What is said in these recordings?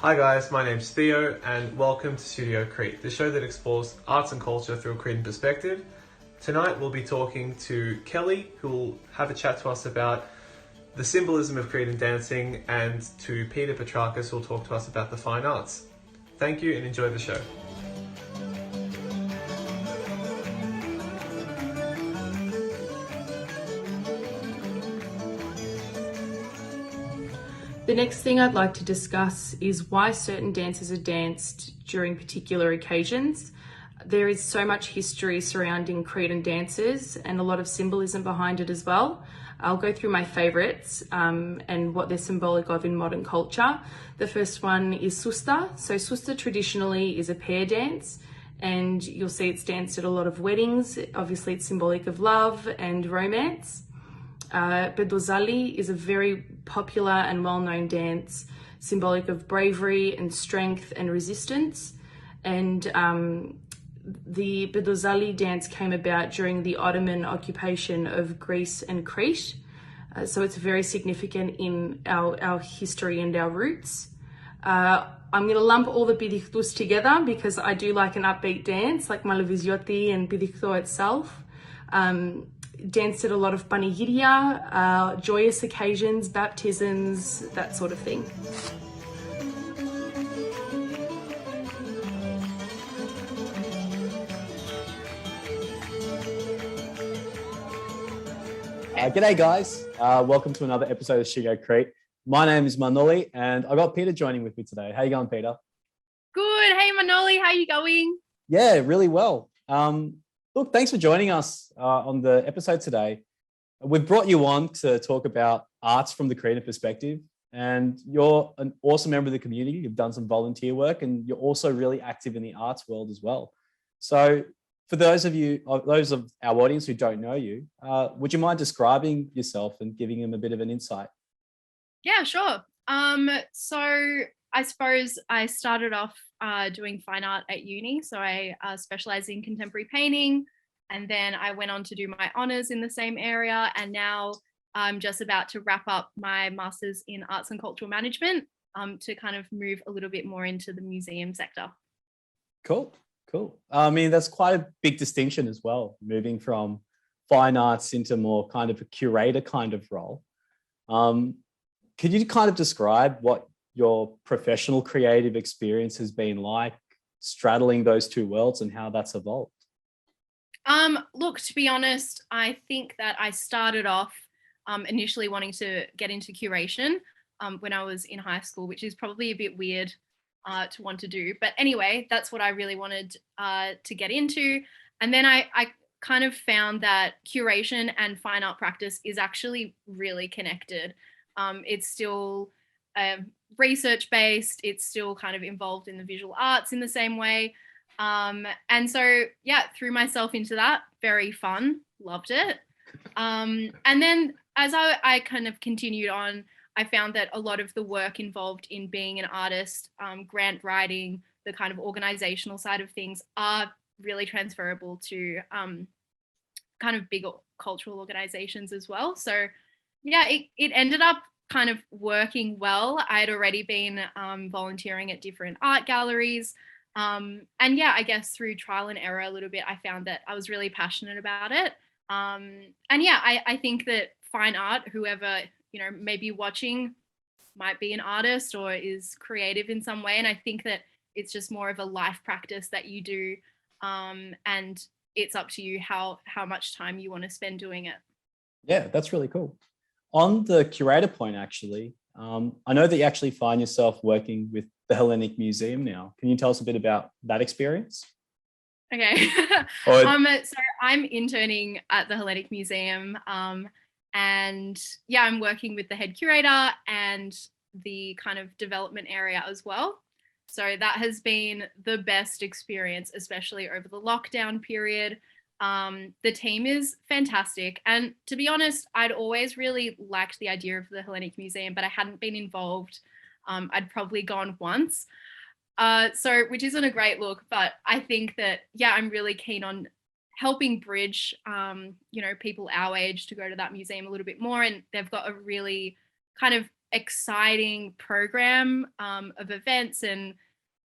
Hi guys, my name's Theo and welcome to Studio Crete, the show that explores arts and culture through a Cretan perspective. Tonight we'll be talking to Kelly, who will have a chat to us about the symbolism of Cretan dancing, and to Peta, who will talk to us about the fine arts. Thank you and enjoy the show. The next thing I'd like to discuss is why certain dances are danced during particular occasions. There is so much history surrounding Cretan dances and a lot of symbolism behind it as well. I'll go through my favourites and what they're symbolic of in modern culture. The first one is Susta. So Susta traditionally is a pair dance, and you'll see it's danced at a lot of weddings. Obviously it's symbolic of love and romance. Bedozali is a very popular and well-known dance, symbolic of bravery and strength and resistance. And the Bedozali dance came about during the Ottoman occupation of Greece and Crete. So it's very significant in our history and our roots. I'm going to lump all the Pidiktus together because I do like an upbeat dance, like Malavizioti and Pidikto itself. Danced at a lot of panigiria, joyous occasions, baptisms, that sort of thing. G'day guys, welcome to another episode of Studio Crete. My name is Manoli and I got Peter joining with me today. How you going, Peter? Good. Hey Manoli, how you going? Yeah, really well. Look, thanks for joining us on the episode today. We've brought you on to talk about arts from the Cretan perspective, and you're an awesome member of the community. You've done some volunteer work and you're also really active in the arts world as well. So for those of our audience who don't know you, would you mind describing yourself and giving them a bit of an insight? Yeah, sure. So I suppose I started off doing fine art at uni. So I specialized in contemporary painting, and then I went on to do my honors in the same area. And now I'm just about to wrap up my master's in arts and cultural management to kind of move a little bit more into the museum sector. Cool. I mean, that's quite a big distinction as well, moving from fine arts into more kind of a curator kind of role. Could you kind of describe what your professional creative experience has been like, straddling those two worlds, and how that's evolved? Look, to be honest, I think that I started off initially wanting to get into curation when I was in high school, which is probably a bit weird to want to do. But anyway, that's what I really wanted to get into. And then I kind of found that curation and fine art practice is actually really connected. It's still research based, it's still kind of involved in the visual arts in the same way. And so, yeah, threw myself into that. Very fun, loved it. And then as I kind of continued on, I found that a lot of the work involved in being an artist, grant writing, the kind of organizational side of things are really transferable to kind of bigger cultural organizations as well. So yeah, it ended up kind of working well. I had already been volunteering at different art galleries. And yeah, I guess through trial and error a little bit, I found that I was really passionate about it. And yeah, I think that fine art, whoever, may be watching might be an artist or is creative in some way. And I think that it's just more of a life practice that you do. And it's up to you how much time you want to spend doing it. Yeah, that's really cool. On the curator point, actually, I know that you actually find yourself working with the Hellenic Museum now. Can you tell us a bit about that experience? Okay. So I'm interning at the Hellenic Museum, and yeah, I'm working with the head curator and the kind of development area as well. So that has been the best experience, especially over the lockdown period. The team is fantastic. And to be honest, I'd always really liked the idea of the Hellenic Museum, but I hadn't been involved. I'd probably gone once. Which isn't a great look, but I think that, yeah, I'm really keen on helping bridge, people our age to go to that museum a little bit more. And they've got a really kind of exciting program of events and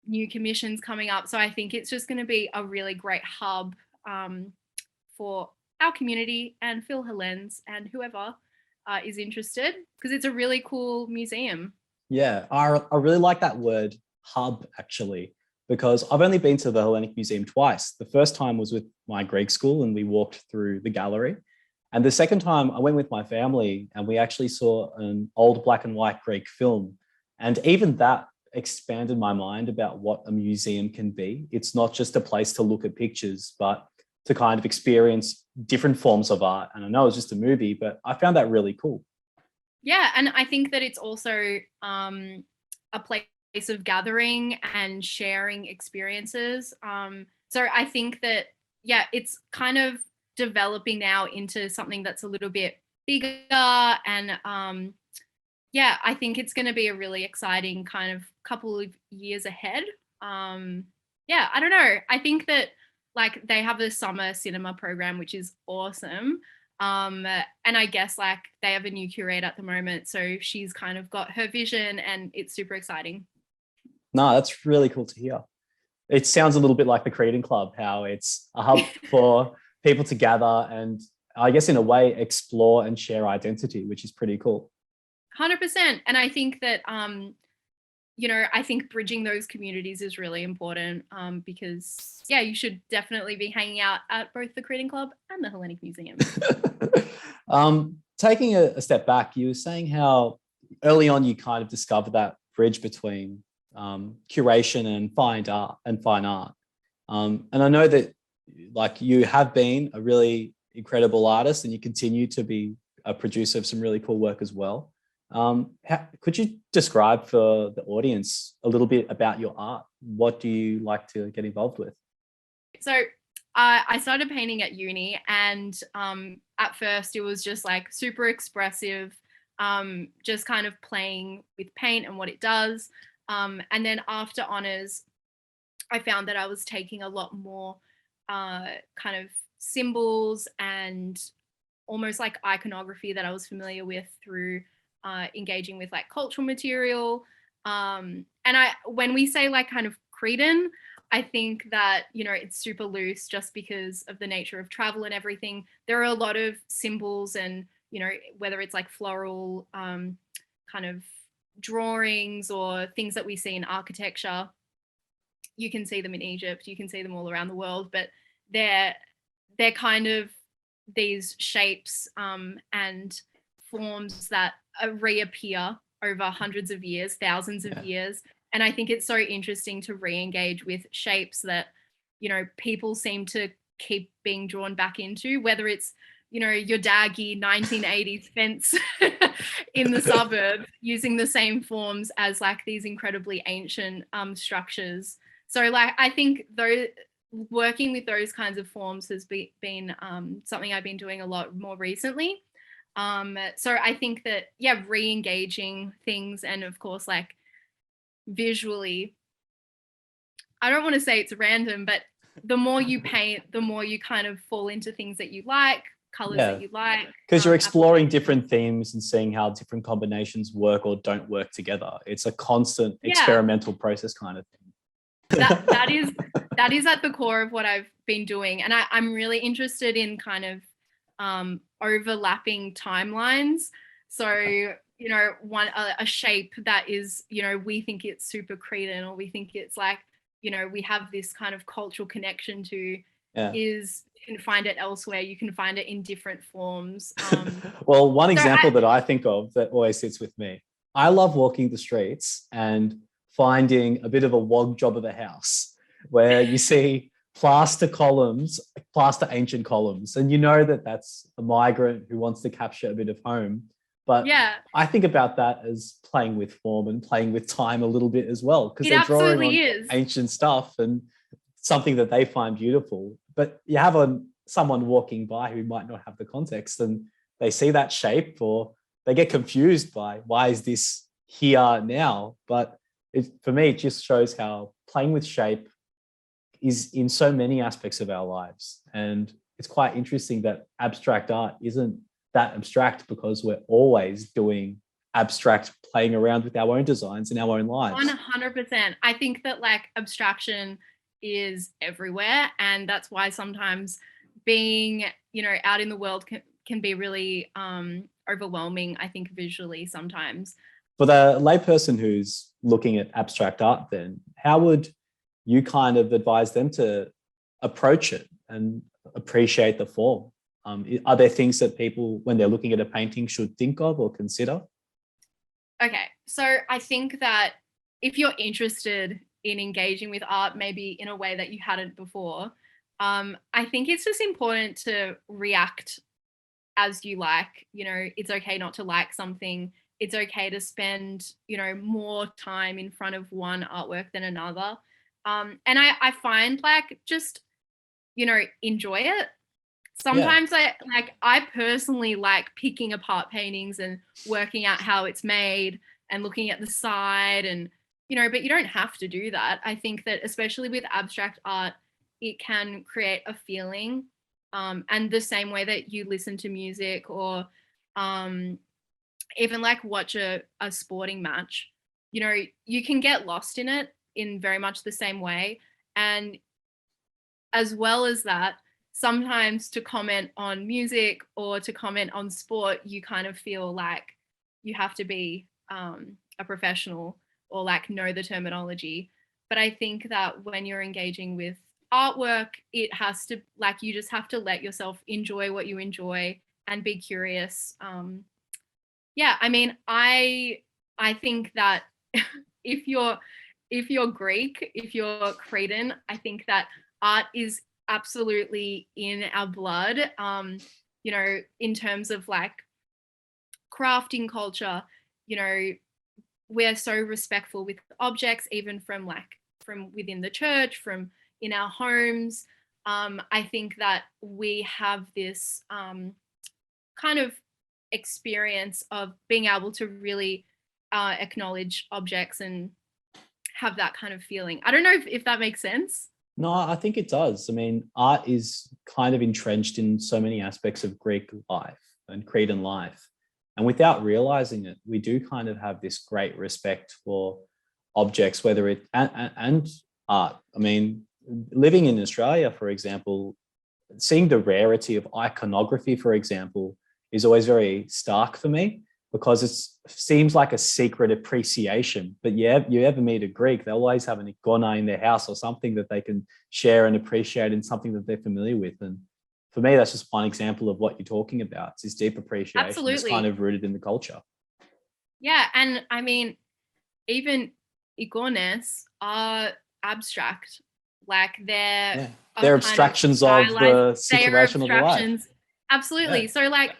new commissions coming up. So I think it's just going to be a really great hub for our community and Phil Helens and whoever is interested, because it's a really cool museum. Yeah, I really like that word hub, actually, because I've only been to the Hellenic Museum twice. The first time was with my Greek school and we walked through the gallery. And the second time I went with my family and we actually saw an old black and white Greek film. And even that expanded my mind about what a museum can be. It's not just a place to look at pictures, but to kind of experience different forms of art. And I know it's just a movie, but I found that really cool. Yeah, and I think that it's also a place of gathering and sharing experiences. So I think that, yeah, it's kind of developing now into something that's a little bit bigger. And yeah, I think it's going to be a really exciting kind of couple of years ahead. Yeah, I don't know. I think that like they have a summer cinema program, which is awesome. And I guess like they have a new curator at the moment. So she's kind of got her vision and it's super exciting. No, that's really cool to hear. It sounds a little bit like the Cretan Club, how it's a hub for people to gather and I guess in a way explore and share identity, which is pretty cool. 100%. And I think that, you know, I think bridging those communities is really important because, yeah, you should definitely be hanging out at both the Cretan Club and the Hellenic Museum. Taking a step back, you were saying how early on you kind of discovered that bridge between curation and fine art. And I know that like you have been a really incredible artist and you continue to be a producer of some really cool work as well. Could you describe for the audience a little bit about your art? What do you like to get involved with? So I started painting at uni and at first it was just like super expressive, just kind of playing with paint and what it does. And then after honours, I found that I was taking a lot more kind of symbols and almost like iconography that I was familiar with through engaging with like cultural material. And when we say like kind of Cretan, I think that, you know, it's super loose just because of the nature of travel and everything. There are a lot of symbols and, you know, whether it's like floral kind of drawings or things that we see in architecture, you can see them in Egypt, you can see them all around the world, but they're kind of these shapes and forms that reappear over hundreds of years, thousands of years. And I think it's so interesting to re-engage with shapes that, you know, people seem to keep being drawn back into, whether it's, you know, your daggy 1980s fence in the suburb using the same forms as like these incredibly ancient structures. So like, I think though working with those kinds of forms has been something I've been doing a lot more recently. So I think that, yeah, re-engaging things and of course, like visually, I don't want to say it's random, but the more you paint, the more you kind of fall into things that you like, colors that you like. Because you're exploring different themes and seeing how different combinations work or don't work together. It's a constant experimental process kind of thing. That is at the core of what I've been doing. And I'm really interested in kind of overlapping timelines. So, you know, a shape that is, you know, we think it's super Cretan or we think it's like, you know, we have this kind of cultural connection to is you can find it elsewhere. You can find it in different forms. Well, one example that I think of that always sits with me, I love walking the streets and finding a bit of a wog job of a house where you see plaster ancient columns, and you know that that's a migrant who wants to capture a bit of home. But I think about that as playing with form and playing with time a little bit as well, because they're drawing on ancient stuff and something that they find beautiful. But you have someone walking by who might not have the context and they see that shape or they get confused by why is this here now? But for me, it just shows how playing with shape is in so many aspects of our lives. And it's quite interesting that abstract art isn't that abstract because we're always doing abstract playing around with our own designs in our own lives. 100%. I think that like abstraction is everywhere, and that's why sometimes being, out in the world can be really overwhelming, I think, visually sometimes. For the layperson who's looking at abstract art, then how would you kind of advise them to approach it and appreciate the form? Are there things that people, when they're looking at a painting, should think of or consider? Okay, so I think that if you're interested in engaging with art, maybe in a way that you hadn't before, I think it's just important to react as you like. It's okay not to like something. It's okay to spend, more time in front of one artwork than another. And I find like just, enjoy it. Sometimes I personally like picking apart paintings and working out how it's made and looking at the side and, but you don't have to do that. I think that especially with abstract art, it can create a feeling. And the same way that you listen to music or even like watch a sporting match, you can get lost in it in very much the same way. And as well as that, sometimes to comment on music or to comment on sport, you kind of feel like you have to be a professional or like know the terminology. But I think that when you're engaging with artwork, it has to, like, you just have to let yourself enjoy what you enjoy and be curious. Yeah, I mean, I think that if you're Greek, if you're Cretan, I think that art is absolutely in our blood. In terms of like crafting culture, we're so respectful with objects, even from within the church, from in our homes. I think that we have this kind of experience of being able to really acknowledge objects and have that kind of feeling. I don't know if that makes sense. No, I think it does. I mean, art is kind of entrenched in so many aspects of Greek life and Cretan life. And without realizing it, we do kind of have this great respect for objects, whether it and art. I mean, living in Australia, for example, seeing the rarity of iconography, for example, is always very stark for me, because it seems like a secret appreciation. But yeah, you ever meet a Greek, they'll always have an icona in their house or something that they can share and appreciate in something that they're familiar with. And for me, that's just one example of what you're talking about. It's this deep appreciation. Absolutely. It's kind of rooted in the culture. Yeah, and I mean, even icones are abstract. Like they're abstractions of the situation of the life. Absolutely. Yeah. So like,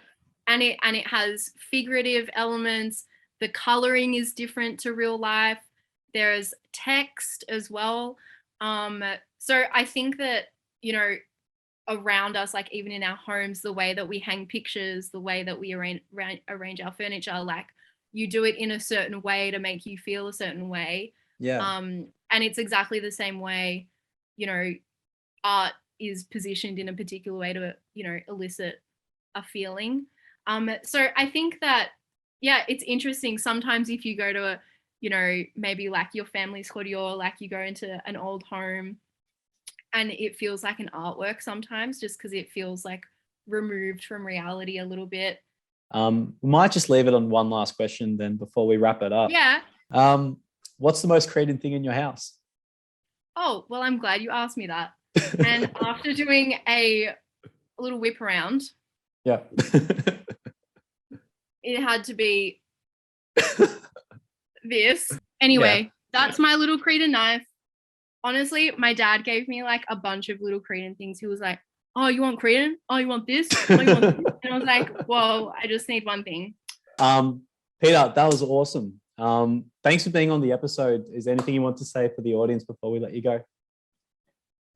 and it has figurative elements. The coloring is different to real life. There's text as well. So I think that, around us, like even in our homes, the way that we hang pictures, the way that we arrange our furniture, like you do it in a certain way to make you feel a certain way. Yeah. And it's exactly the same way, art is positioned in a particular way to, elicit a feeling. So I think that, yeah, it's interesting. Sometimes if you go to maybe like your family's studio, like you go into an old home and it feels like an artwork sometimes, just because it feels like removed from reality a little bit. We might just leave it on one last question then before we wrap it up. Yeah. What's the most Cretan thing in your house? Oh, well, I'm glad you asked me that. And after doing a little whip around, yeah, it had to be this. Anyway, That's my little Cretan knife. Honestly, my dad gave me like a bunch of little Cretan things. He was like, oh, you want Cretan? Oh, you want this? Oh, you want this? And I was like, whoa, I just need one thing. Peter, that was awesome. Thanks for being on the episode. Is there anything you want to say for the audience before we let you go?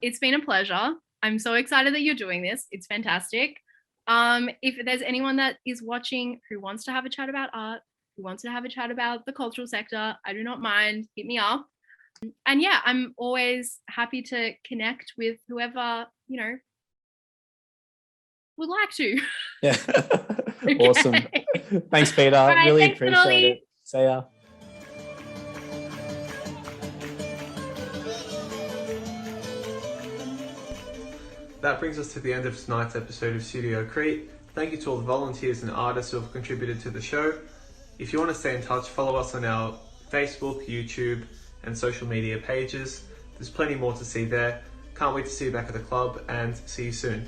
It's been a pleasure. I'm so excited that you're doing this. It's fantastic. If there's anyone that is watching who wants to have a chat about art, who wants to have a chat about the cultural sector, I do not mind. Hit me up. And yeah, I'm always happy to connect with whoever, would like to. Yeah. Awesome. Thanks, Peter. right, Really thanks, appreciate Ollie. it. See ya. That brings us to the end of tonight's episode of Studio Crete. Thank you to all the volunteers and artists who have contributed to the show. If you want to stay in touch, follow us on our Facebook, YouTube, and social media pages. There's plenty more to see there. Can't wait to see you back at the club, and see you soon.